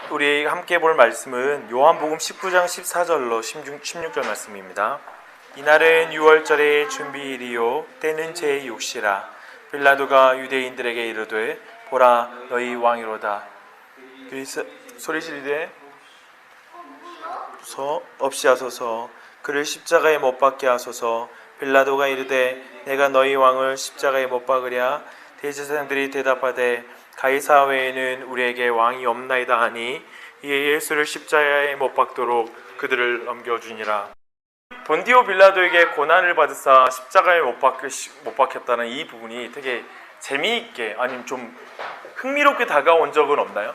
우리 함께 볼 말씀은 요한복음 19장 14절로 16절 말씀입니다. 이날은 유월절의 준비일이요 때는 제6시라. 빌라도가 유대인들에게 이르되 보라 너희 왕이로다. 소리 지르되 없이 하소서. 그를 십자가에 못 박게 하소서. 빌라도가 이르되 내가 너희 왕을 십자가에 못 박으랴. 대제사장들이 대답하되 가이사 외에는 우리에게 왕이 없나이다 하니 이에 예수를 십자가에 못 박도록 그들을 넘겨주니라. 본디오 빌라도에게 고난을 받으사 십자가에 못 박혔다는 이 부분이 되게 재미있게 아니면 좀 흥미롭게 다가온 적은 없나요?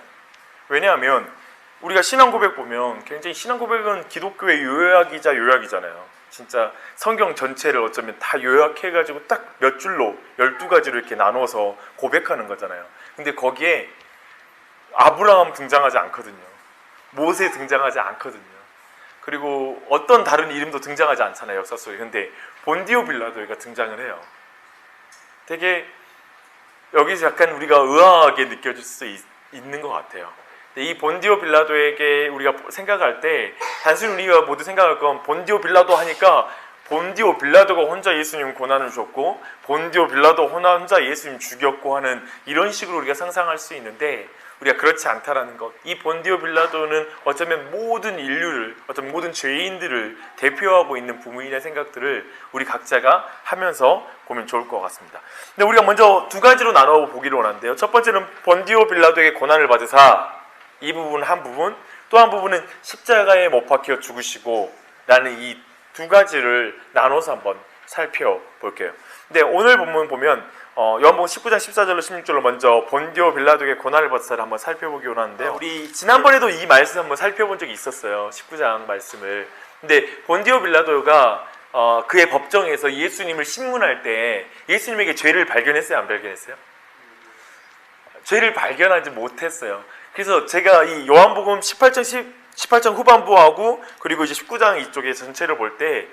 왜냐하면 우리가 신앙 고백 보면 굉장히 신앙 고백은 기독교의 요약이자 요약이잖아요. 진짜 성경 전체를 어쩌면 다 요약해가지고 딱 몇 줄로 12가지로 이렇게 나눠서 고백하는 거잖아요. 근데 거기에 아브라함 등장하지 않거든요. 모세 등장하지 않거든요. 그리고 어떤 다른 이름도 등장하지 않잖아요, 역사 속에. 근데 본디오 빌라도가 등장을 해요. 되게 여기서 약간 우리가 의아하게 느껴질 수 있는 것 같아요. 이 본디오 빌라도에게 우리가 생각할 때 단순히 우리가 모두 생각할 건 본디오 빌라도 하니까 본디오 빌라도가 혼자 예수님 고난을 줬고 본디오 빌라도 혼자 예수님 죽였고 하는 이런 식으로 우리가 상상할 수 있는데 우리가 그렇지 않다라는 것. 이 본디오 빌라도는 어쩌면 모든 인류를, 어떤 모든 죄인들을 대표하고 있는 부분이라는 생각들을 우리 각자가 하면서 보면 좋을 것 같습니다. 근데 우리가 먼저 두 가지로 나눠 보기로 원하는데요. 첫 번째는 본디오 빌라도에게 고난을 받으사 이 부분 한 부분, 또 한 부분은 십자가에 못 박혀 죽으시고 라는 이 두 가지를 나눠서 한번 살펴볼게요. 근데 오늘 본문 보면 요한복음 19장 14절로 16절로 먼저 본디오 빌라도에게 고난을 받으사를 한번 살펴보기 원하는데요. 우리 지난번에도 이 말씀 한번 살펴본 적이 있었어요. 19장 말씀을. 근데 본디오 빌라도가 그의 법정에서 예수님을 신문할 때 예수님에게 죄를 발견했어요? 안 발견했어요? 죄를 발견하지 못했어요. 그래서 제가 이 요한복음 18장 후반부하고 그리고 이제 19장 이쪽에 전체를 볼 때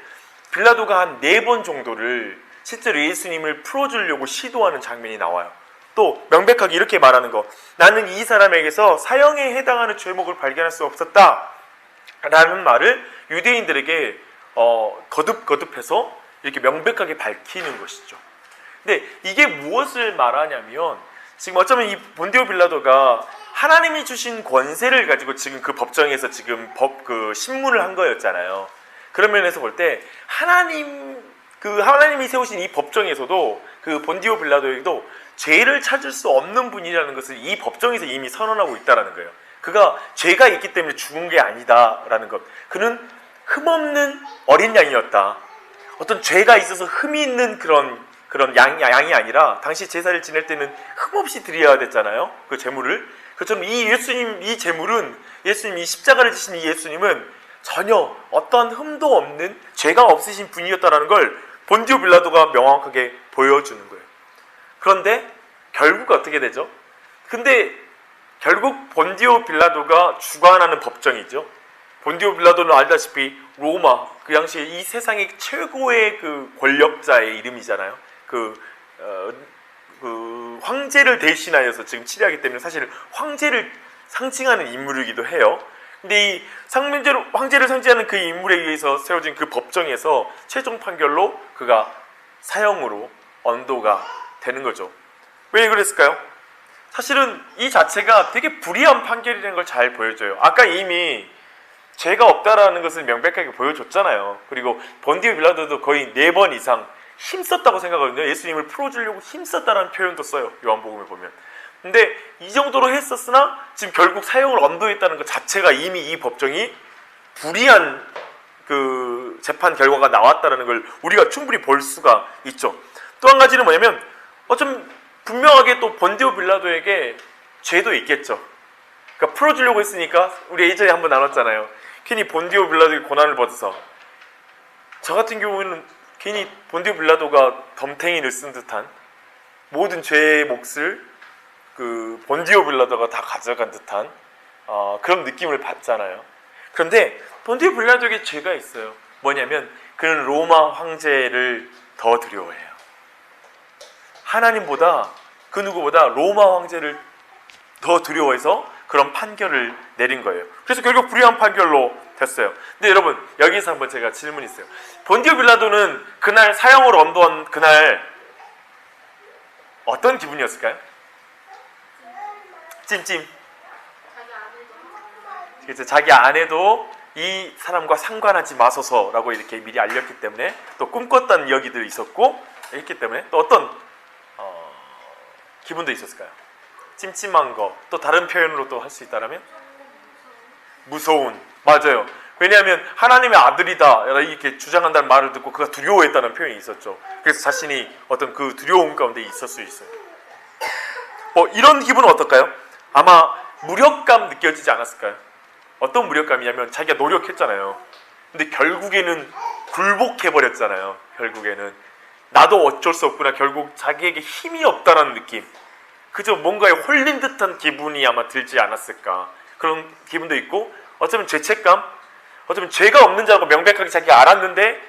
빌라도가 한 4번 정도를 실제로 예수님을 풀어주려고 시도하는 장면이 나와요. 또 명백하게 이렇게 말하는 거. 나는 이 사람에게서 사형에 해당하는 죄목을 발견할 수 없었다 라는 말을 유대인들에게 거듭해서 이렇게 명백하게 밝히는 것이죠. 근데 이게 무엇을 말하냐면 지금 어쩌면 이 본디오 빌라도가 하나님이 주신 권세를 가지고 지금 그 법정에서 지금 신문을 한 거였잖아요. 그런 면에서 볼 때 하나님이 세우신 이 법정에서도 그 본디오 빌라도에게도 죄를 찾을 수 없는 분이라는 것을 이 법정에서 이미 선언하고 있다라는 거예요. 그가 죄가 있기 때문에 죽은 게 아니다라는 것. 그는 흠없는 어린 양이었다. 어떤 죄가 있어서 흠이 있는 그런 양이 아니라 당시 제사를 지낼 때는 흠없이 드려야 됐잖아요. 그 제물을. 그처럼 이 제물은 이 십자가를 지신 이 예수님은 전혀 어떤 흠도 없는 죄가 없으신 분이었다는 걸 본디오 빌라도가 명확하게 보여주는 거예요. 그런데 결국 어떻게 되죠? 근데 결국 본디오 빌라도가 주관하는 법정이죠. 본디오 빌라도는 알다시피 로마, 그 당시에 이 세상의 최고의 그 권력자의 이름이잖아요. 황제를 대신하여서 지금 치리하기 때문에 사실 황제를 상징하는 인물이기도 해요. 근데 이 황제를 상징하는 그 인물에 의해서 세워진 그 법정에서 최종 판결로 그가 사형으로 언도가 되는 거죠. 왜 그랬을까요? 사실은 이 자체가 되게 불의한 판결이라는 걸 잘 보여줘요. 아까 이미 죄가 없다라는 것을 명백하게 보여줬잖아요. 그리고 본디오 빌라도도 거의 4번 이상 힘썼다고 생각하거든요. 예수님을 풀어주려고 힘썼다라는 표현도 써요. 요한복음에 보면. 근데 이 정도로 했었으나 지금 결국 사형을 언도했다는 것 자체가 이미 이 법정이 불이한 그 재판 결과가 나왔다는 걸 우리가 충분히 볼 수가 있죠. 또 한 가지는 뭐냐면 어쩜 분명하게 또 본디오 빌라도에게 죄도 있겠죠. 그러니까 풀어주려고 했으니까 우리 예전에 한번 나눴잖아요. 괜히 본디오 빌라도에게 고난을 받아서 저 같은 경우에는 괜히 본디오 빌라도가 덤탱이를 쓴 듯한 모든 죄의 몫을 그 본디오 빌라도가 다 가져간 듯한 그런 느낌을 받잖아요. 그런데 본디오 빌라도에게 죄가 있어요. 뭐냐면 그는 로마 황제를 더 두려워해요. 하나님보다 그 누구보다 로마 황제를 더 두려워해서 그런 판결을 내린 거예요. 그래서 결국 불의한 판결로 됐어요. 근데 여러분, 여기서 한번 제가 질문이 있어요. 본디오 빌라도는 그날 사형을 언도한 그날 어떤 기분이었을까요? 찜찜. 그래서 자기 아내도 이 사람과 상관하지 마소서라고 이렇게 미리 알렸기 때문에, 또 꿈꿨다는 이야기들이 있었고 했기 때문에, 또 어떤 기분도 있었을까요? 찜찜한 거, 또 다른 표현으로 또 할 수 있다면 무서운. 맞아요. 왜냐하면 하나님의 아들이다 이렇게 주장한다는 말을 듣고 그가 두려워했다는 표현이 있었죠. 그래서 자신이 어떤 그 두려움 가운데 있을 수 있어요. 이런 기분은 어떨까요? 아마 무력감 느껴지지 않았을까요? 어떤 무력감이냐면 자기가 노력했잖아요. 근데 결국에는 굴복해버렸잖아요. 결국에는 나도 어쩔 수 없구나. 결국 자기에게 힘이 없다라는 느낌, 그저 뭔가에 홀린 듯한 기분이 아마 들지 않았을까. 그런 기분도 있고, 어쩌면 죄책감, 어쩌면 죄가 없는 자라고 명백하게 자기가 알았는데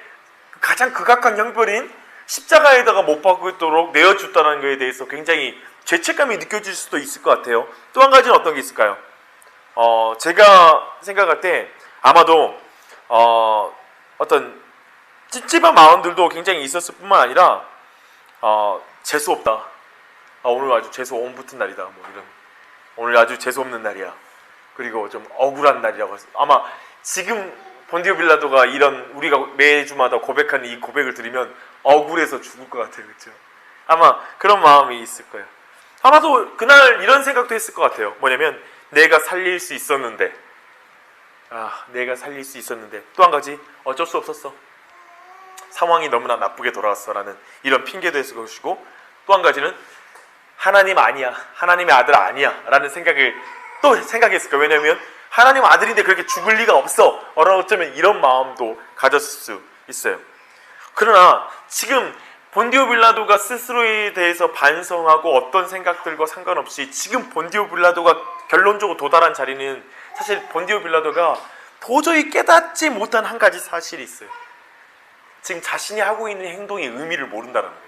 가장 극악한 형벌인 십자가에다가 못 박도록 내어줬다는 것에 대해서 굉장히 죄책감이 느껴질 수도 있을 것 같아요. 또 한 가지는 어떤 게 있을까요? 제가 생각할 때 아마도 어떤 찝찝한 마음들도 굉장히 있었을 뿐만 아니라 재수 없다. 오늘 아주 재수 온 붙은 날이다. 뭐 이런, 오늘 아주 재수 없는 날이야. 그리고 좀 억울한 날이라고. 아마 지금 본디오 빌라도가 이런, 우리가 매주마다 고백하는 이 고백을 들으면 억울해서 죽을 것 같아요. 그렇죠? 아마 그런 마음이 있을 거예요. 아마도 그날 이런 생각도 했을 것 같아요. 뭐냐면 내가 살릴 수 있었는데, 내가 살릴 수 있었는데, 또 한 가지 어쩔 수 없었어. 상황이 너무나 나쁘게 돌아왔어라는 이런 핑계도 했을 것이고, 또 한 가지는 하나님 아니야, 하나님의 아들 아니야 라는 생각을 또 생각했을 거예요. 왜냐하면 하나님 아들인데 그렇게 죽을 리가 없어. 어쩌면 이런 마음도 가졌을 수 있어요. 그러나 지금 본디오 빌라도가 스스로에 대해서 반성하고 어떤 생각들과 상관없이 지금 본디오 빌라도가 결론적으로 도달한 자리는, 사실 본디오 빌라도가 도저히 깨닫지 못한 한 가지 사실이 있어요. 지금 자신이 하고 있는 행동의 의미를 모른다는 거예요.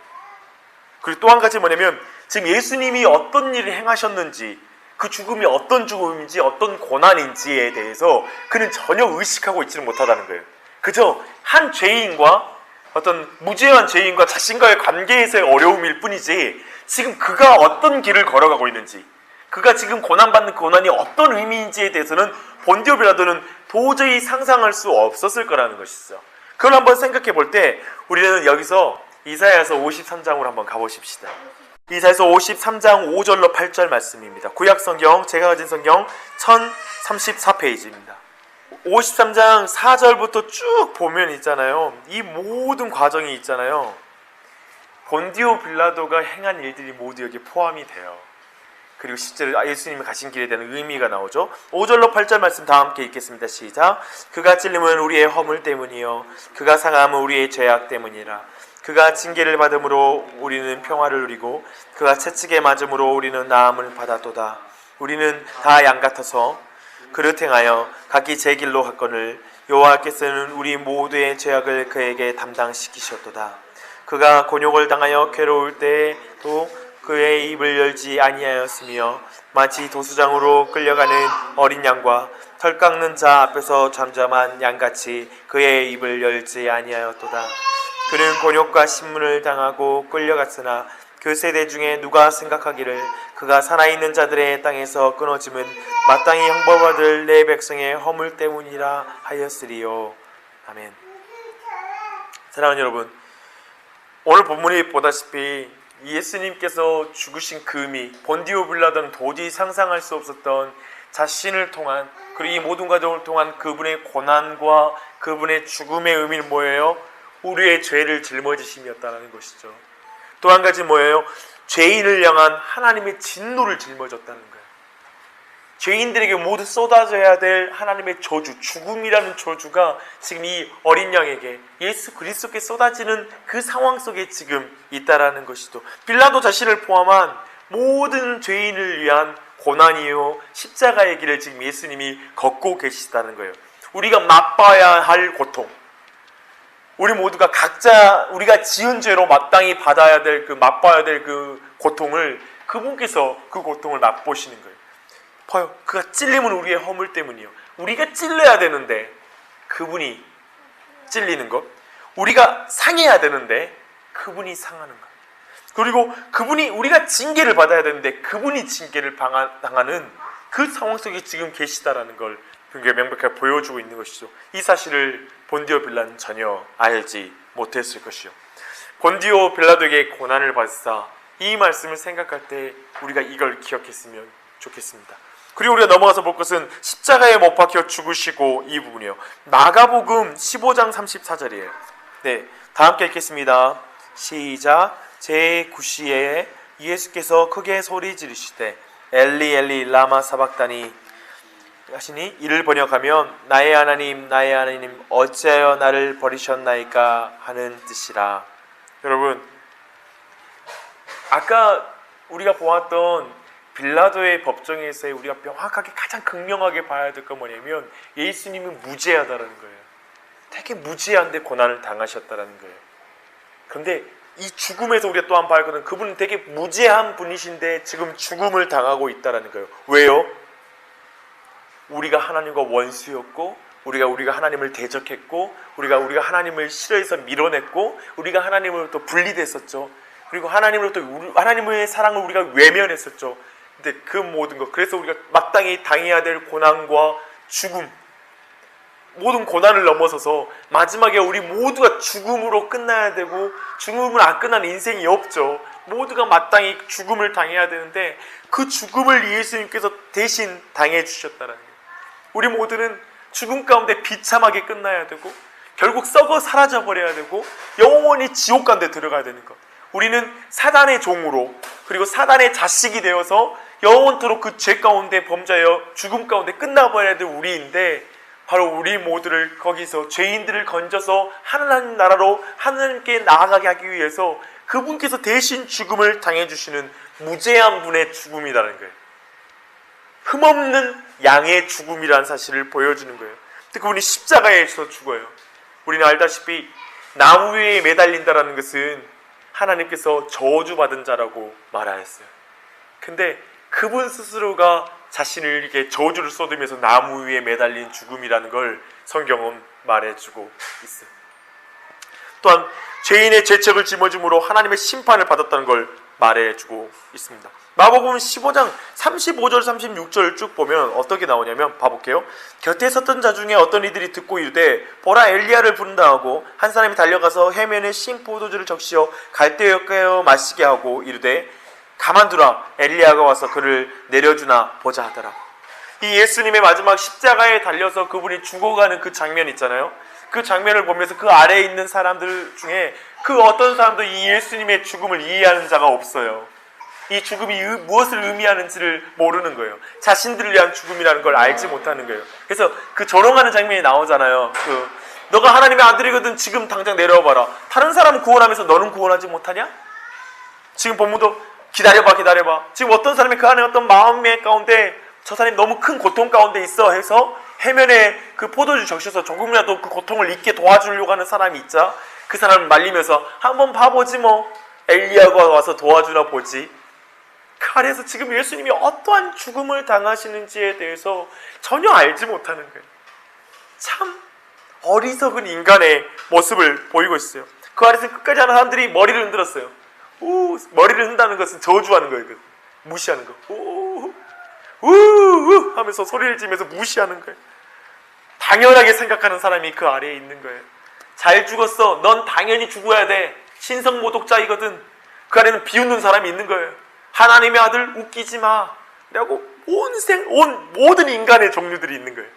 그리고 또 한 가지 뭐냐면, 지금 예수님이 어떤 일을 행하셨는지, 그 죽음이 어떤 죽음인지 어떤 고난인지에 대해서 그는 전혀 의식하고 있지는 못하다는 거예요. 그저 한 죄인과, 어떤 무죄한 죄인과 자신과의 관계에서의 어려움일 뿐이지, 지금 그가 어떤 길을 걸어가고 있는지, 그가 지금 고난받는 그 고난이 어떤 의미인지에 대해서는 본디오 빌라도는 도저히 상상할 수 없었을 거라는 것이죠. 그걸 한번 생각해 볼 때 우리는 여기서 이사야서 53장으로 한번 가보십시다. 이사야서 53장 5절로 8절 말씀입니다. 구약성경, 제가 가진 성경 1034페이지입니다. 53장 4절부터 쭉 보면 있잖아요. 이 모든 과정이 있잖아요. 본디오 빌라도가 행한 일들이 모두 여기에 포함이 돼요. 그리고 실제로 예수님이 가신 길에 대한 의미가 나오죠. 5절로 8절 말씀 다 함께 읽겠습니다. 시작. 그가 찔림은 우리의 허물 때문이요 그가 상함은 우리의 죄악 때문이라. 그가 징계를 받음으로 우리는 평화를 누리고 그가 채찍에 맞음으로 우리는 나음을 받았도다. 우리는 다 양 같아서 그릇 행하여 각기 제 길로 갔거늘 여호와께서는 우리 모두의 죄악을 그에게 담당시키셨도다. 그가 곤욕을 당하여 괴로울 때에도 그의 입을 열지 아니하였으며 마치 도수장으로 끌려가는 어린 양과 털 깎는 자 앞에서 잠잠한 양같이 그의 입을 열지 아니하였도다. 그는 곤욕과 신문을 당하고 끌려갔으나 그 세대 중에 누가 생각하기를 그가 살아있는 자들의 땅에서 끊어짐은 마땅히 형벌받을 내 백성의 허물 때문이라 하였으리요. 아멘. 사랑하는 여러분, 오늘 본문이 보다시피 예수님께서 죽으신 그 의미, 본디오 빌라도는 도저히 상상할 수 없었던 자신을 통한, 그리고 이 모든 과정을 통한 그분의 고난과 그분의 죽음의 의미는 뭐예요? 우리의 죄를 짊어지심이었다는 것이죠. 또 한 가지 뭐예요? 죄인을 향한 하나님의 진노를 짊어졌다는 거예요. 죄인들에게 모두 쏟아져야 될 하나님의 저주, 죽음이라는 저주가 지금 이 어린 양에게, 예수 그리스도께 쏟아지는 그 상황 속에 지금 있다라는 것이죠. 빌라도 자신을 포함한 모든 죄인을 위한 고난이요 십자가의 길을 지금 예수님이 걷고 계시다는 거예요. 우리가 맛봐야 할 고통, 우리 모두가 각자 우리가 지은 죄로 마땅히 받아야 될 그 맛봐야 될 그 고통을 그분께서 그 고통을 맛보시는 거예요. 봐요. 그가 찔림은 우리의 허물 때문이요. 우리가 찔려야 되는데 그분이 찔리는 것. 우리가 상해야 되는데 그분이 상하는 것. 그리고 그분이 우리가 징계를 받아야 되는데 그분이 징계를 당하는 그 상황 속에 지금 계시다라는 걸 굉장히 명백하게 보여주고 있는 것이죠. 이 사실을 본디오 빌라는 전혀 알지 못했을 것이요. 본디오 빌라도에게 고난을 받으사 이 말씀을 생각할 때 우리가 이걸 기억했으면 좋겠습니다. 그리고 우리가 넘어가서 볼 것은 십자가에 못 박혀 죽으시고 이 부분이요. 마가복음 15장 34절이에요. 네, 다 함께 읽겠습니다. 시작. 제9시에 예수께서 크게 소리 지르시되 엘리 엘리 라마 사박다니 하시니 이를 번역하면 나의 하나님 어찌하여 나를 버리셨나이까 하는 뜻이라. 여러분, 아까 우리가 보았던 빌라도의 법정에서의 우리가 명확하게 가장 극명하게 봐야 될 건 뭐냐면 예수님은 무죄하다라는 거예요. 되게 무죄한데 고난을 당하셨다라는 거예요. 그런데 이 죽음에서 우리가 또 한 번 봐야 하거든. 그분은 되게 무죄한 분이신데 지금 죽음을 당하고 있다라는 거예요. 왜요? 우리가 하나님과 원수였고 우리가 하나님을 대적했고 우리가 하나님을 싫어해서 밀어냈고 우리가 하나님으로부터 분리됐었죠. 그리고 하나님의 사랑을 우리가 외면했었죠. 근데 그 모든 것, 그래서 우리가 마땅히 당해야 될 고난과 죽음, 모든 고난을 넘어서서 마지막에 우리 모두가 죽음으로 끝나야 되고 죽음을 안 끝난 인생이 없죠. 모두가 마땅히 죽음을 당해야 되는데 그 죽음을 예수님께서 대신 당해 주셨다는 거예요. 우리 모두는 죽음 가운데 비참하게 끝나야 되고 결국 썩어 사라져 버려야 되고 영원히 지옥 가운데 들어가야 되는 것. 우리는 사단의 종으로 그리고 사단의 자식이 되어서 영원토록 그 죄 가운데 범죄하여 죽음 가운데 끝나버려야 될 우리인데 바로 우리 모두를 거기서 죄인들을 건져서 하나님 나라로 하나님께 나아가게 하기 위해서 그분께서 대신 죽음을 당해주시는 무죄한 분의 죽음이라는 거예요. 흠없는 양의 죽음이라는 사실을 보여주는 거예요. 그분이 십자가에서 죽어요. 우리는 알다시피 나무 위에 매달린다는 것은 하나님께서 저주받은 자라고 말하였어요. 근데 그분 스스로가 자신을 이렇게 저주를 쏟으면서 나무 위에 매달린 죽음이라는 걸 성경은 말해주고 있어요. 또한 죄인의 죄책을 짊어짐으로 하나님의 심판을 받았다는 걸 말해주고 있습니다. 마가복음 15장 35절 36절 쭉 보면 어떻게 나오냐면 봐볼게요. 곁에 섰던 자 중에 어떤 이들이 듣고 이르되 보라 엘리야를 부른다 하고 한 사람이 달려가서 해면에 신 포도주를 적시어 갈대에 꿰어 마시게 하고 이르되 가만두라 엘리야가 와서 그를 내려주나 보자 하더라. 이 예수님의 마지막 십자가에 달려서 그분이 죽어가는 그 장면 있잖아요. 그 장면을 보면서 그 아래에 있는 사람들 중에 그 어떤 사람도 이 예수님의 죽음을 이해하는 자가 없어요. 이 죽음이 무엇을 의미하는지를 모르는 거예요. 자신들을 위한 죽음이라는 걸 알지 못하는 거예요. 그래서 그 조롱하는 장면이 나오잖아요. 너가 하나님의 아들이거든 지금 당장 내려와 봐라. 다른 사람은 구원하면서 너는 구원하지 못하냐? 지금 본문도 기다려봐. 지금 어떤 사람이 그 안에 어떤 마음의 가운데 저 사람이 너무 큰 고통 가운데 있어 해서 해면에 그 포도주 적셔서 조금이라도 그 고통을 잊게 도와주려고 하는 사람이 있자 그 사람을 말리면서 한번 봐보지 뭐 엘리야가 와서 도와주나 보지. 그 아래에서 지금 예수님이 어떠한 죽음을 당하시는지에 대해서 전혀 알지 못하는 거예요. 참 어리석은 인간의 모습을 보이고 있어요. 그 아래에서 끝까지 하는 사람들이 머리를 흔들었어요. 머리를 흔다는 것은 저주하는 거예요. 무시하는 거. 하면서 소리를 지면서 무시하는 거예요. 당연하게 생각하는 사람이 그 아래에 있는 거예요. 잘 죽었어. 넌 당연히 죽어야 돼. 신성모독자이거든. 그 아래는 비웃는 사람이 있는 거예요. 하나님의 아들 웃기지 마. 라고 모든 인간의 종류들이 있는 거예요.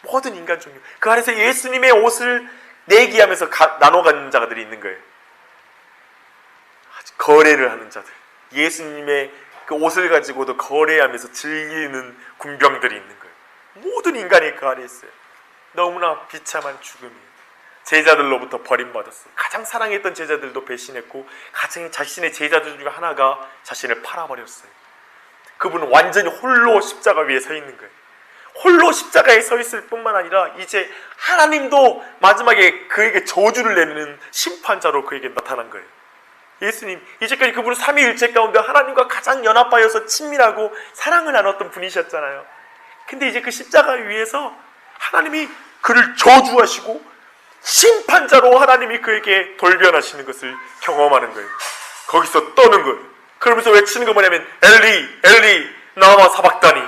모든 인간 종류. 그 아래서 예수님의 옷을 내기하면서 나눠 갖는 자들이 있는 거예요. 거래를 하는 자들. 예수님의 그 옷을 가지고도 거래하면서 즐기는 군병들이 있는 거예요. 모든 인간이 그 아래에 있어요. 너무나 비참한 죽음이에요. 제자들로부터 버림받았어요. 가장 사랑했던 제자들도 배신했고 가장 자신의 제자들 중에 하나가 자신을 팔아버렸어요. 그분은 완전히 홀로 십자가 위에 서 있는 거예요. 홀로 십자가에 서 있을 뿐만 아니라 이제 하나님도 마지막에 그에게 저주를 내는 심판자로 그에게 나타난 거예요. 예수님, 이제까지 그분은 삼위일체 가운데 하나님과 가장 연합하여서 친밀하고 사랑을 나눴던 분이셨잖아요. 근데 이제 그 십자가 위에서 하나님이 그를 저주하시고 심판자로 하나님이 그에게 돌변하시는 것을 경험하는 거예요. 거기서 떠는 거예요. 그러면서 외치는 거 뭐냐면 엘리 엘리 나마 사박다니,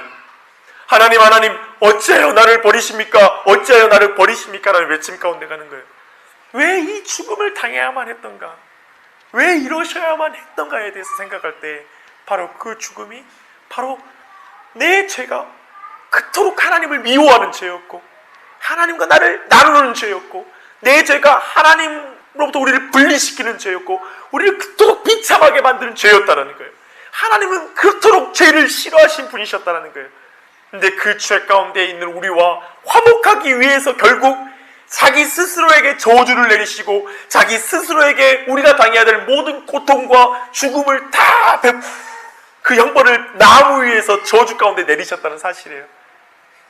하나님 하나님 어찌하여 나를 버리십니까? 어찌하여 나를 버리십니까? 라는 외침 가운데 가는 거예요. 왜 이 죽음을 당해야만 했던가? 왜 이러셔야만 했던가에 대해서 생각할 때 바로 그 죽음이 바로 내 죄가 그토록 하나님을 미워하는 죄였고, 하나님과 나를 나누는 죄였고, 내 죄가 하나님으로부터 우리를 분리시키는 죄였고, 우리를 그토록 비참하게 만드는 죄였다라는 거예요. 하나님은 그토록 죄를 싫어하신 분이셨다라는 거예요. 근데 그 죄 가운데 있는 우리와 화목하기 위해서 결국 자기 스스로에게 저주를 내리시고 자기 스스로에게 우리가 당해야 될 모든 고통과 죽음을 다 그 형벌을 나무 위에서 저주 가운데 내리셨다는 사실이에요.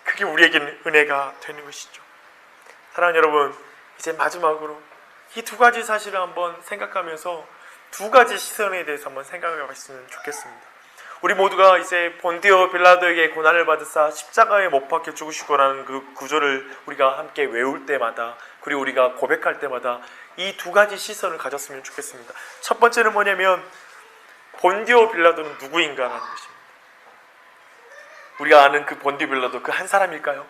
그게 우리에게는 은혜가 되는 것이죠. 사랑하는 여러분, 이제 마지막으로 이 두 가지 사실을 한번 생각하면서 두 가지 시선에 대해서 한번 생각해 봤으면 좋겠습니다. 우리 모두가 이제 본디오 빌라도에게 고난을 받으사 십자가에 못 박혀 죽으시고라는 그 구절을 우리가 함께 외울 때마다, 그리고 우리가 고백할 때마다 이 두 가지 시선을 가졌으면 좋겠습니다. 첫 번째는 뭐냐면 본디오 빌라도는 누구인가라는 것입니다. 우리가 아는 그 본디오 빌라도 그 한 사람일까요?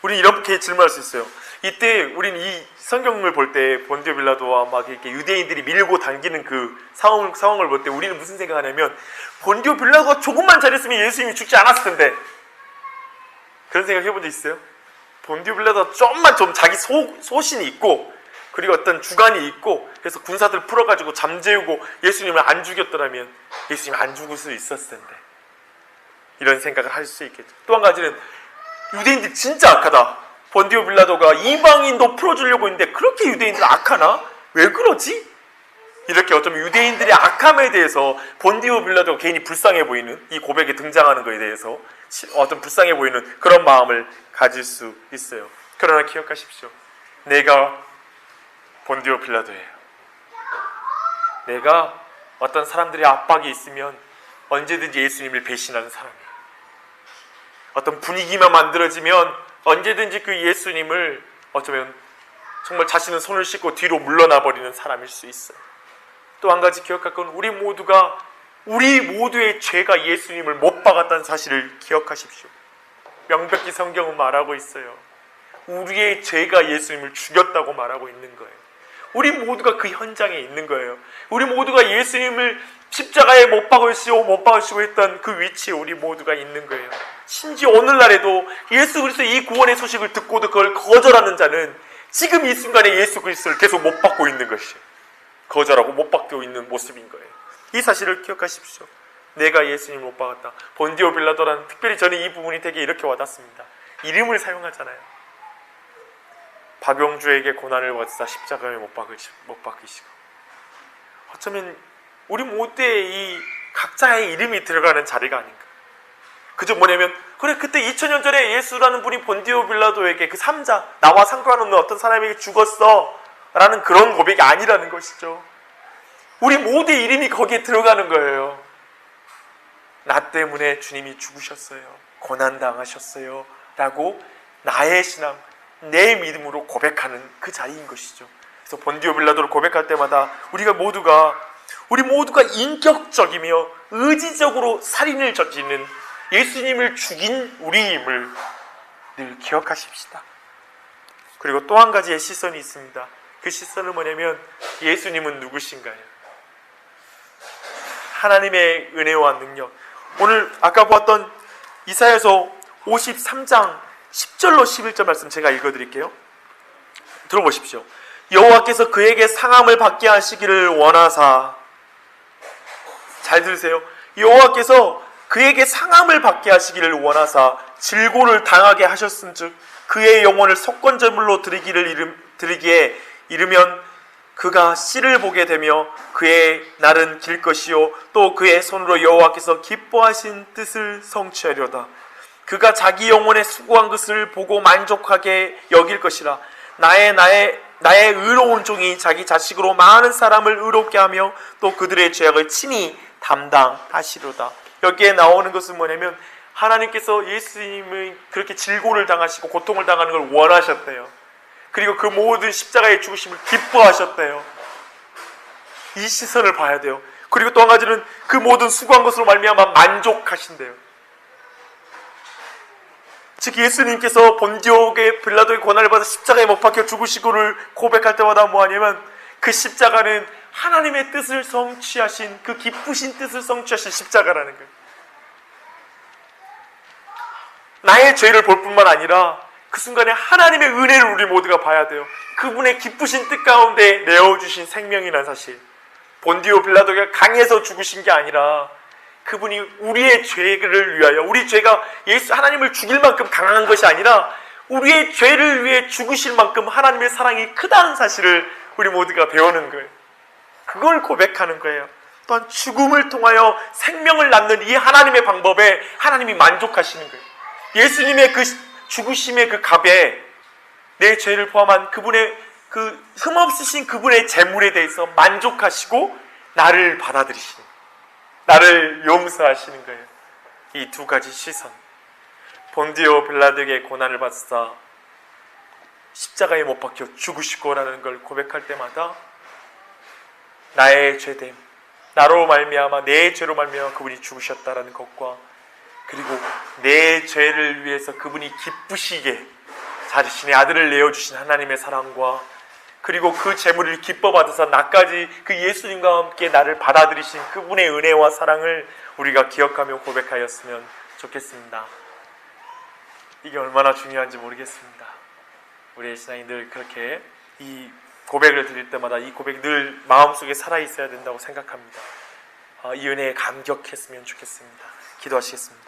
우리는 이렇게 질문할 수 있어요. 이때 우리는 이 성경을 볼 때 본디오 빌라도와 막 이렇게 유대인들이 밀고 당기는 그 상황을 볼 때 우리는 무슨 생각하냐면, 본디오 빌라도가 조금만 잘했으면 예수님이 죽지 않았을 텐데, 그런 생각 해본 적 있어요? 본디오 빌라도가 좀 자기 소신이 있고, 그리고 어떤 주관이 있고, 그래서 군사들 풀어가지고 잠재우고 예수님을 안 죽였더라면 예수님이 안 죽을 수 있었을 텐데, 이런 생각을 할 수 있겠죠. 또 한 가지는 유대인들 진짜 악하다. 본디오 빌라도가 이방인도 풀어주려고 했는데 그렇게 유대인들 악하나? 왜 그러지? 이렇게 어쩌면 유대인들의 악함에 대해서 본디오 빌라도가 괜히 불쌍해 보이는, 이 고백에 등장하는 것에 대해서 어떤 불쌍해 보이는 그런 마음을 가질 수 있어요. 그러나 기억하십시오. 내가 본디오 빌라도예요. 내가 어떤 사람들의 압박이 있으면 언제든지 예수님을 배신하는 사람이에요. 어떤 분위기만 만들어지면 언제든지 그 예수님을 어쩌면 정말 자신은 손을 씻고 뒤로 물러나 버리는 사람일 수 있어요. 또 한 가지 기억할 건 우리 모두의 죄가 예수님을 못 박았다는 사실을 기억하십시오. 명백히 성경은 말하고 있어요. 우리의 죄가 예수님을 죽였다고 말하고 있는 거예요. 우리 모두가 그 현장에 있는 거예요. 우리 모두가 예수님을 십자가에 못 박으시고 했던 그 위치에 우리 모두가 있는 거예요. 심지어 오늘날에도 예수 그리스도의 이 구원의 소식을 듣고도 그걸 거절하는 자는 지금 이 순간에 예수 그리스도를 계속 못 받고 있는 것이에요. 거절하고 못 받고 있는 모습인 거예요. 이 사실을 기억하십시오. 내가 예수님을 못 박았다. 본디오 빌라도라는, 특별히 저는 이 부분이 되게 이렇게 와닿습니다. 이름을 사용하잖아요. 박용주에게 고난을 받으사 십자가에 못 박히시고, 어쩌면 우리 모두의 이 각자의 이름이 들어가는 자리가 아닌가. 그저 뭐냐면, 그래 그때 2000년 전에 예수라는 분이 본디오 빌라도에게, 그 삼자, 나와 상관없는 어떤 사람에게 죽었어 라는 그런 고백이 아니라는 것이죠. 우리 모두의 이름이 거기에 들어가는 거예요. 나 때문에 주님이 죽으셨어요, 고난당하셨어요 라고 나의 신앙, 내 믿음으로 고백하는 그 자리인 것이죠. 그래서 본디오 빌라도를 고백할 때마다 우리 모두가 인격적이며 의지적으로 살인을 저지르는 예수님을 죽인 우리임을 늘 기억하십시다. 그리고 또 한 가지의 시선이 있습니다. 그 시선은 뭐냐면, 예수님은 누구신가요? 하나님의 은혜와 능력. 오늘 아까 보았던 이사야서 53장 10절로 11절 말씀 제가 읽어드릴게요. 들어보십시오. 여호와께서 그에게 상함을 받게 하시기를 원하사, 잘 들으세요. 여호와께서 그에게 상함을 받게 하시기를 원하사 질고를 당하게 하셨은즉 그의 영혼을 속건제물로 드리기에 이르면 그가 씨를 보게 되며 그의 날은 길 것이요 또 그의 손으로 여호와께서 기뻐하신 뜻을 성취하려다. 그가 자기 영혼에 수고한 것을 보고 만족하게 여길 것이라. 나의 나의 의로운 종이 자기 자식으로 많은 사람을 의롭게 하며 또 그들의 죄악을 친히 담당하시로다. 여기에 나오는 것은 뭐냐면 하나님께서 예수님이 그렇게 질고를 당하시고 고통을 당하는 걸 원하셨대요. 그리고 그 모든 십자가의 죽으심을 기뻐하셨대요. 이 시선을 봐야 돼요. 그리고 또 한 가지는 그 모든 수고한 것으로 말미암아 만족하신대요. 즉 예수님께서 본디오의 빌라도의 고난을 받아 십자가에 못 박혀 죽으시고를 고백할 때마다 뭐하냐면 그 십자가는 하나님의 뜻을 성취하신 그 기쁘신 뜻을 성취하신 십자가라는 거예요. 나의 죄를 볼 뿐만 아니라 그 순간에 하나님의 은혜를 우리 모두가 봐야 돼요. 그분의 기쁘신 뜻 가운데 내어주신 생명이라는 사실. 본디오 빌라도가 강해서 죽으신 게 아니라 그분이 우리의 죄를 위하여, 우리 죄가 하나님을 죽일 만큼 강한 것이 아니라 우리의 죄를 위해 죽으실 만큼 하나님의 사랑이 크다는 사실을 우리 모두가 배우는 거예요. 그걸 고백하는 거예요. 또한 죽음을 통하여 생명을 낳는 이 하나님의 방법에 하나님이 만족하시는 거예요. 예수님의 그 죽으심의 그 값에 내 죄를 포함한 그분의 그 흠없으신 그분의 재물에 대해서 만족하시고 나를 받아들이시는, 나를 용서하시는 거예요. 이 두 가지 시선. 본디오 빌라도에게 고난을 받사 십자가에 못 박혀 죽으시고라는 걸 고백할 때마다 나의 죄됨, 나로 말미암아 내 죄로 말미암아 그분이 죽으셨다라는 것과 그리고 내 죄를 위해서 그분이 기쁘시게 자신의 아들을 내어주신 하나님의 사랑과 그리고 그 재물을 기뻐 받아서 나까지 그 예수님과 함께 나를 받아들이신 그분의 은혜와 사랑을 우리가 기억하며 고백하였으면 좋겠습니다. 이게 얼마나 중요한지 모르겠습니다. 우리의 신앙이 늘 그렇게 이 고백을 드릴 때마다 이 고백이 늘 마음속에 살아있어야 된다고 생각합니다. 이 은혜에 감격했으면 좋겠습니다. 기도하시겠습니다.